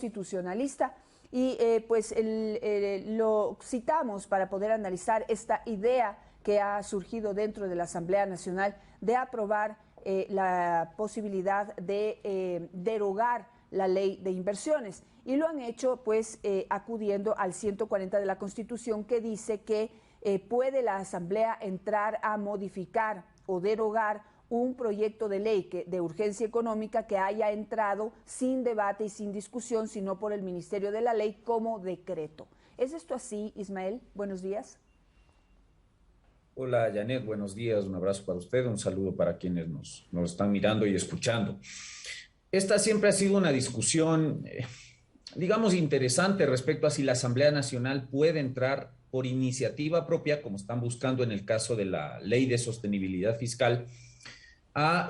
constitucionalista y lo citamos para poder analizar esta idea que ha surgido dentro de la Asamblea Nacional de aprobar la posibilidad de derogar la ley de inversiones. Y lo han hecho pues acudiendo al 140 de la Constitución, que dice que puede la Asamblea entrar a modificar o derogar un proyecto de ley de urgencia económica que haya entrado sin debate y sin discusión, sino por el Ministerio de la Ley como decreto. ¿Es esto así, Ismael? Buenos días. Hola, Janet, buenos días, un abrazo para usted, un saludo para quienes nos están mirando y escuchando. Esta siempre ha sido una discusión, digamos, interesante respecto a si la Asamblea Nacional puede entrar por iniciativa propia, como están buscando en el caso de la Ley de Sostenibilidad Fiscal, a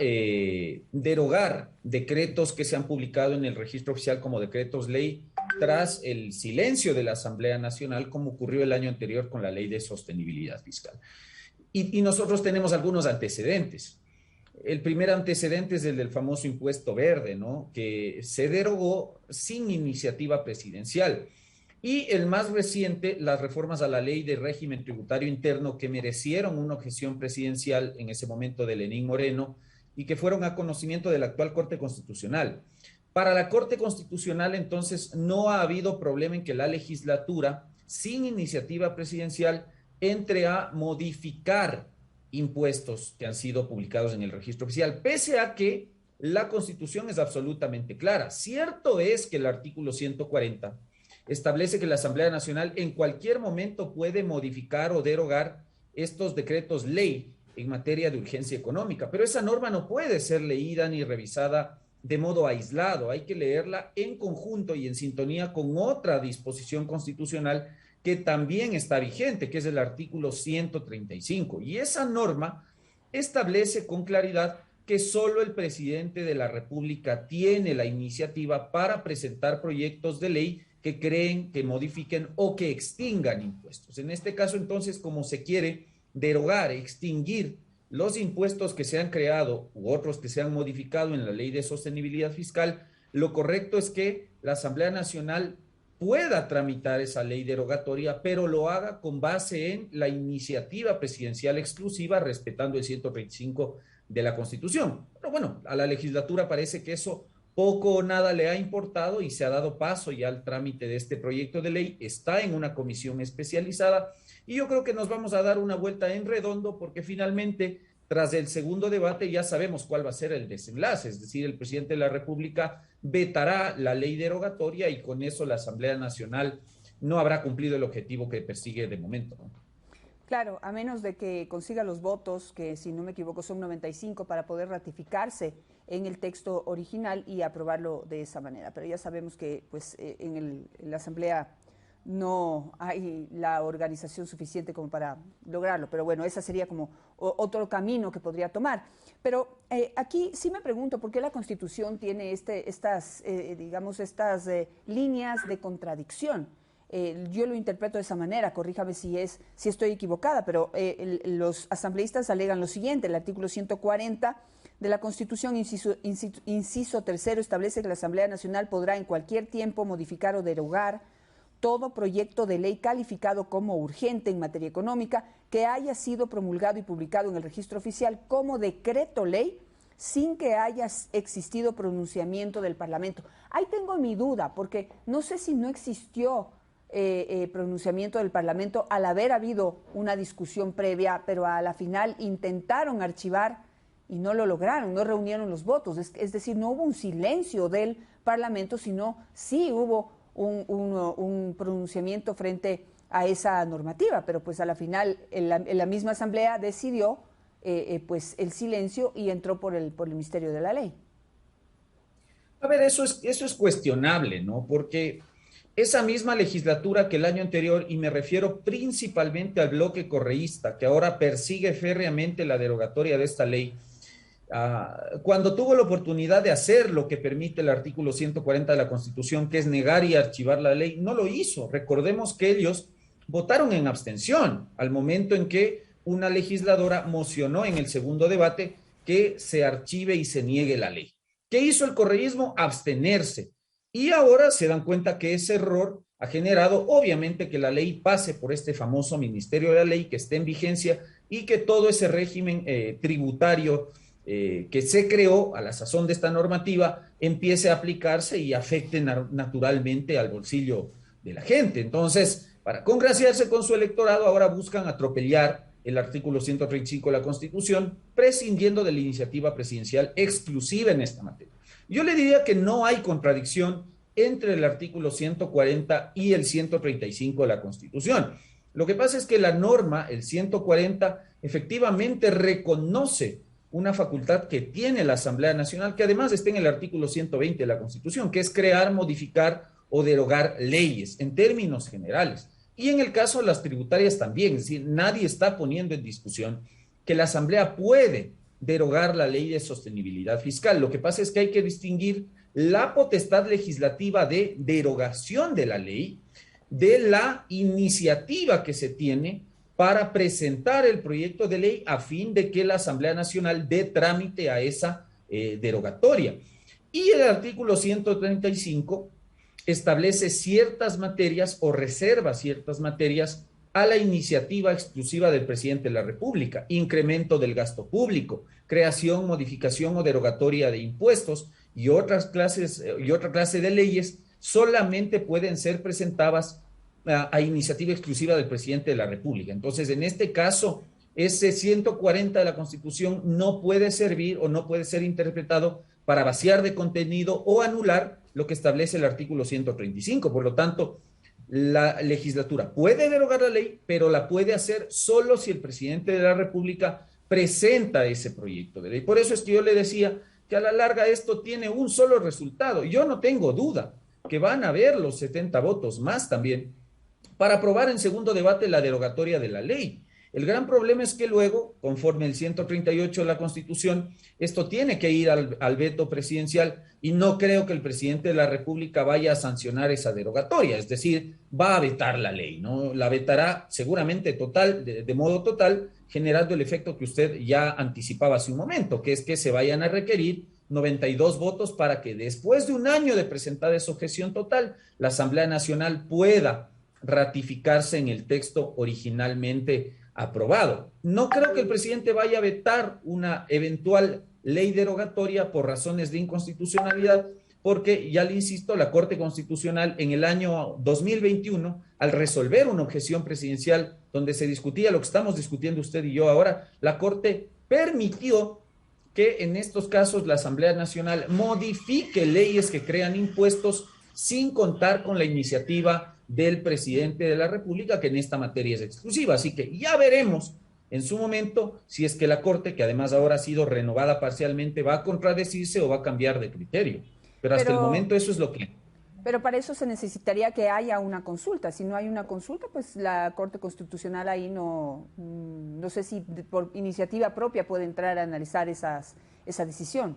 derogar decretos que se han publicado en el registro oficial como decretos ley tras el silencio de la Asamblea Nacional, como ocurrió el año anterior con la Ley de Sostenibilidad Fiscal. Y nosotros tenemos algunos antecedentes. El primer antecedente es el del famoso impuesto verde, ¿no? Que se derogó sin iniciativa presidencial. Y el más reciente, las reformas a la ley de régimen tributario interno, que merecieron una objeción presidencial en ese momento de Lenín Moreno y que fueron a conocimiento de la actual Corte Constitucional. Para la Corte Constitucional, entonces, no ha habido problema en que la legislatura, sin iniciativa presidencial, entre a modificar impuestos que han sido publicados en el registro oficial, pese a que la Constitución es absolutamente clara. Cierto es que el artículo 140 establece que la Asamblea Nacional en cualquier momento puede modificar o derogar estos decretos ley en materia de urgencia económica, pero esa norma no puede ser leída ni revisada de modo aislado, hay que leerla en conjunto y en sintonía con otra disposición constitucional que también está vigente, que es el artículo 135. Y esa norma establece con claridad que solo el presidente de la República tiene la iniciativa para presentar proyectos de ley que creen que modifiquen o que extingan impuestos. En este caso, entonces, como se quiere derogar, extinguir los impuestos que se han creado u otros que se han modificado en la Ley de Sostenibilidad Fiscal, lo correcto es que la Asamblea Nacional pueda tramitar esa ley derogatoria, pero lo haga con base en la iniciativa presidencial exclusiva, respetando el 135 de la Constitución. Pero bueno, a la legislatura parece que eso poco o nada le ha importado y se ha dado paso ya al trámite de este proyecto de ley, está en una comisión especializada y yo creo que nos vamos a dar una vuelta en redondo porque finalmente tras el segundo debate ya sabemos cuál va a ser el desenlace, es decir, el presidente de la República vetará la ley derogatoria y con eso la Asamblea Nacional no habrá cumplido el objetivo que persigue de momento, ¿no? Claro, a menos de que consiga los votos, que si no me equivoco son 95, para poder ratificarse en el texto original y aprobarlo de esa manera. Pero ya sabemos que pues, en la Asamblea no hay la organización suficiente como para lograrlo. Pero bueno, ese sería como otro camino que podría tomar. Pero aquí sí me pregunto por qué la Constitución tiene estas líneas de contradicción. Yo lo interpreto de esa manera, corríjame si estoy equivocada, pero los asambleístas alegan lo siguiente: el artículo 140 de la Constitución, inciso tercero, establece que la Asamblea Nacional podrá en cualquier tiempo modificar o derogar todo proyecto de ley calificado como urgente en materia económica que haya sido promulgado y publicado en el registro oficial como decreto ley sin que haya existido pronunciamiento del Parlamento. Ahí tengo mi duda, porque no sé si no existió pronunciamiento del Parlamento al haber habido una discusión previa, pero a la final intentaron archivar y no lo lograron, no reunieron los votos. Es decir, no hubo un silencio del Parlamento, sino sí hubo un pronunciamiento frente a esa normativa, pero pues a la final la misma Asamblea decidió pues el silencio y entró por el Ministerio de la Ley. A ver, eso es cuestionable, ¿no? Porque esa misma legislatura que el año anterior, y me refiero principalmente al bloque correísta, que ahora persigue férreamente la derogatoria de esta ley, cuando tuvo la oportunidad de hacer lo que permite el artículo 140 de la Constitución, que es negar y archivar la ley, no lo hizo. Recordemos que ellos votaron en abstención al momento en que una legisladora mocionó en el segundo debate que se archive y se niegue la ley. ¿Qué hizo el correísmo? Abstenerse. Y ahora se dan cuenta que ese error ha generado, obviamente, que la ley pase por este famoso Ministerio de la Ley, que esté en vigencia y que todo ese régimen tributario que se creó a la sazón de esta normativa empiece a aplicarse y afecte naturalmente al bolsillo de la gente. Entonces, para congraciarse con su electorado, ahora buscan atropellar el artículo 135 de la Constitución, prescindiendo de la iniciativa presidencial exclusiva en esta materia. Yo le diría que no hay contradicción entre el artículo 140 y el 135 de la Constitución. Lo que pasa es que la norma, el 140, efectivamente reconoce una facultad que tiene la Asamblea Nacional, que además está en el artículo 120 de la Constitución, que es crear, modificar o derogar leyes en términos generales. Y en el caso de las tributarias también, es decir, nadie está poniendo en discusión que la Asamblea puede derogar la ley de sostenibilidad fiscal. Lo que pasa es que hay que distinguir la potestad legislativa de derogación de la ley de la iniciativa que se tiene para presentar el proyecto de ley a fin de que la Asamblea Nacional dé trámite a esa derogatoria. Y el artículo 135 establece ciertas materias o reserva ciertas materias a la iniciativa exclusiva del presidente de la República: incremento del gasto público, creación, modificación o derogatoria de impuestos y otra clase de leyes solamente pueden ser presentadas a iniciativa exclusiva del presidente de la República. Entonces, en este caso, ese 140 de la Constitución no puede servir o no puede ser interpretado para vaciar de contenido o anular lo que establece el artículo 135. Por lo tanto, la legislatura puede derogar la ley, pero la puede hacer solo si el presidente de la República presenta ese proyecto de ley. Por eso es que yo le decía que a la larga esto tiene un solo resultado. Yo no tengo duda que van a haber los 70 votos más también para aprobar en segundo debate la derogatoria de la ley. El gran problema es que luego, conforme el 138 de la Constitución, esto tiene que ir al veto presidencial y no creo que el presidente de la República vaya a sancionar esa derogatoria, es decir, va a vetar la ley, ¿no? La vetará seguramente de modo total, generando el efecto que usted ya anticipaba hace un momento, que es que se vayan a requerir 92 votos para que después de un año de presentar esa objeción total, la Asamblea Nacional pueda ratificarse en el texto originalmente aprobado. No creo que el presidente vaya a vetar una eventual ley derogatoria por razones de inconstitucionalidad, porque, ya le insisto, la Corte Constitucional en el año 2021, al resolver una objeción presidencial donde se discutía lo que estamos discutiendo usted y yo ahora, la Corte permitió que en estos casos la Asamblea Nacional modifique leyes que crean impuestos sin contar con la iniciativa del presidente de la República, que en esta materia es exclusiva. Así que ya veremos en su momento si es que la Corte, que además ahora ha sido renovada parcialmente, va a contradecirse o va a cambiar de criterio. Pero hasta el momento eso es lo que... Pero para eso se necesitaría que haya una consulta. Si no hay una consulta, pues la Corte Constitucional ahí no sé si por iniciativa propia puede entrar a analizar esa decisión.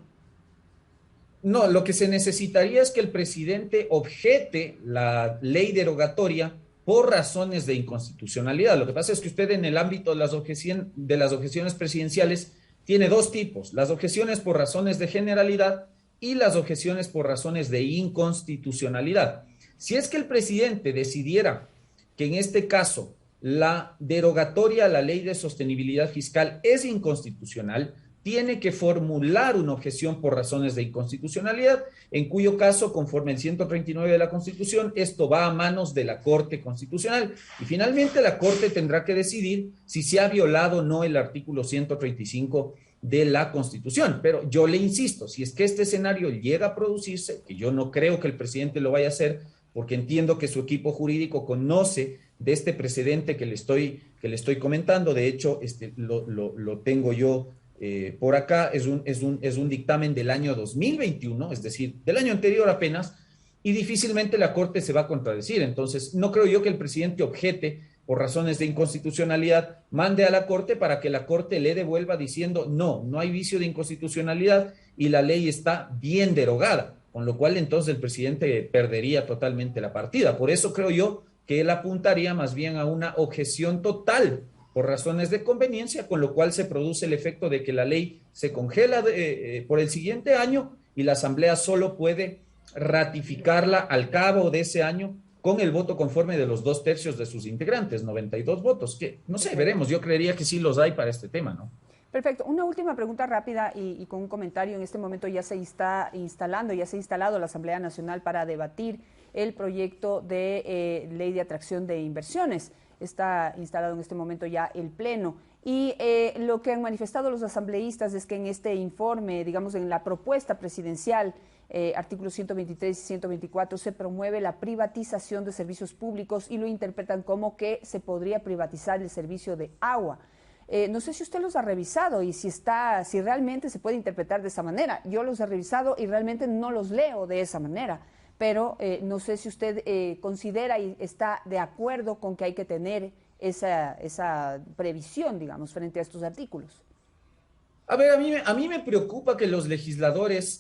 No, lo que se necesitaría es que el presidente objete la ley derogatoria por razones de inconstitucionalidad. Lo que pasa es que usted en el ámbito de las objeciones presidenciales tiene dos tipos: las objeciones por razones de generalidad y las objeciones por razones de inconstitucionalidad. Si es que el presidente decidiera que en este caso la derogatoria a la ley de sostenibilidad fiscal es inconstitucional, tiene que formular una objeción por razones de inconstitucionalidad, en cuyo caso, conforme el 139 de la Constitución, esto va a manos de la Corte Constitucional. Y finalmente la Corte tendrá que decidir si se ha violado o no el artículo 135 de la Constitución. Pero yo le insisto, si es que este escenario llega a producirse, que yo no creo que el presidente lo vaya a hacer, porque entiendo que su equipo jurídico conoce de este precedente que le estoy comentando. De hecho, lo tengo yo por acá, es un dictamen del año 2021, es decir, del año anterior apenas, y difícilmente la Corte se va a contradecir. Entonces, no creo yo que el presidente objete por razones de inconstitucionalidad, mande a la Corte para que la Corte le devuelva diciendo no hay vicio de inconstitucionalidad y la ley está bien derogada, con lo cual entonces el presidente perdería totalmente la partida. Por eso creo yo que él apuntaría más bien a una objeción total por razones de conveniencia, con lo cual se produce el efecto de que la ley se congela por el siguiente año y la Asamblea solo puede ratificarla al cabo de ese año con el voto conforme de los 2/3 de sus integrantes, 92 votos, que no sé, veremos, yo creería que sí los hay para este tema, ¿no? Perfecto. Una última pregunta rápida y con un comentario. En este momento ya se está instalando, ya se ha instalado la Asamblea Nacional para debatir el proyecto de ley de atracción de inversiones. Está instalado en este momento ya el Pleno. Y lo que han manifestado los asambleístas es que en este informe, digamos, en la propuesta presidencial, artículos 123 y 124, se promueve la privatización de servicios públicos y lo interpretan como que se podría privatizar el servicio de agua. No sé si usted los ha revisado y si realmente se puede interpretar de esa manera. Yo los he revisado y realmente no los leo de esa manera, pero no sé si usted considera y está de acuerdo con que hay que tener esa previsión, digamos, frente a estos artículos. A ver, a mí me preocupa que los legisladores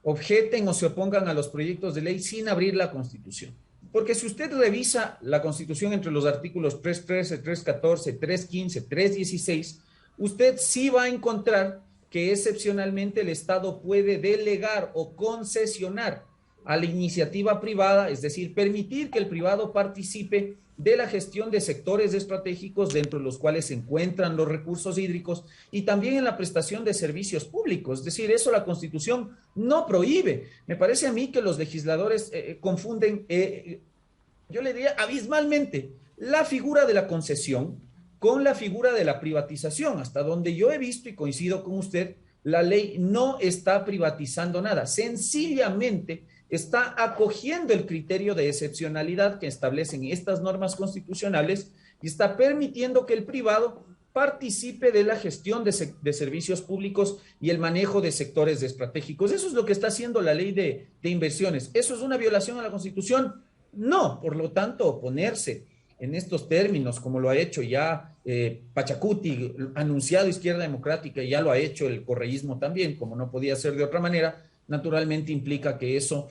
objeten o se opongan a los proyectos de ley sin abrir la Constitución. Porque si usted revisa la Constitución entre los artículos 313, 314, 315, 316, usted sí va a encontrar que excepcionalmente el Estado puede delegar o concesionar a la iniciativa privada, es decir, permitir que el privado participe de la gestión de sectores estratégicos dentro de los cuales se encuentran los recursos hídricos y también en la prestación de servicios públicos. Es decir, eso la Constitución no prohíbe. Me parece a mí que los legisladores confunden, yo le diría abismalmente, la figura de la concesión con la figura de la privatización. Hasta donde yo he visto y coincido con usted, la ley no está privatizando nada. Sencillamente está acogiendo el criterio de excepcionalidad que establecen estas normas constitucionales y está permitiendo que el privado participe de la gestión de servicios públicos y el manejo de sectores estratégicos. Eso es lo que está haciendo la ley de inversiones. ¿Eso es una violación a la Constitución? No. Por lo tanto, oponerse en estos términos, como lo ha hecho ya Pachacuti, anunciado Izquierda Democrática, y ya lo ha hecho el correísmo también, como no podía ser de otra manera, naturalmente implica que eso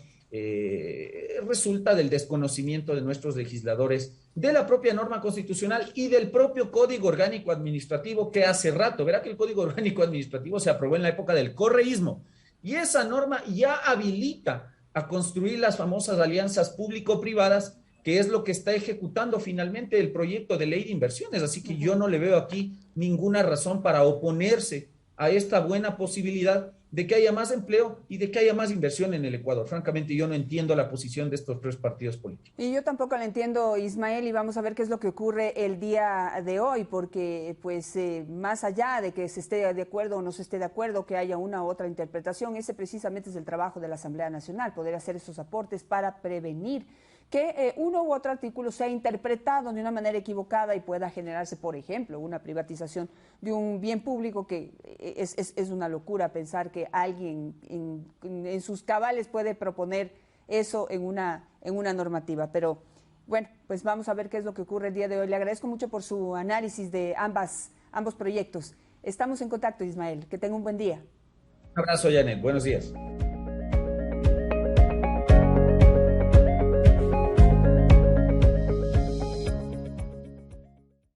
resulta del desconocimiento de nuestros legisladores de la propia norma constitucional y del propio Código Orgánico Administrativo que hace rato, verá que el Código Orgánico Administrativo se aprobó en la época del correísmo y esa norma ya habilita a construir las famosas alianzas público-privadas, que es lo que está ejecutando finalmente el proyecto de ley de inversiones. Así que yo no le veo aquí ninguna razón para oponerse a esta buena posibilidad de que haya más empleo y de que haya más inversión en el Ecuador. Francamente, yo no entiendo la posición de estos tres partidos políticos. Y yo tampoco la entiendo, Ismael, y vamos a ver qué es lo que ocurre el día de hoy, porque pues más allá de que se esté de acuerdo o no se esté de acuerdo, que haya una u otra interpretación, ese precisamente es el trabajo de la Asamblea Nacional, poder hacer esos aportes para prevenir que uno u otro artículo sea interpretado de una manera equivocada y pueda generarse, por ejemplo, una privatización de un bien público, que es una locura pensar que alguien en sus cabales puede proponer eso en una normativa. Pero bueno, pues vamos a ver qué es lo que ocurre el día de hoy. Le agradezco mucho por su análisis de ambos proyectos. Estamos en contacto, Ismael. Que tenga un buen día. Un abrazo, Janet. Buenos días.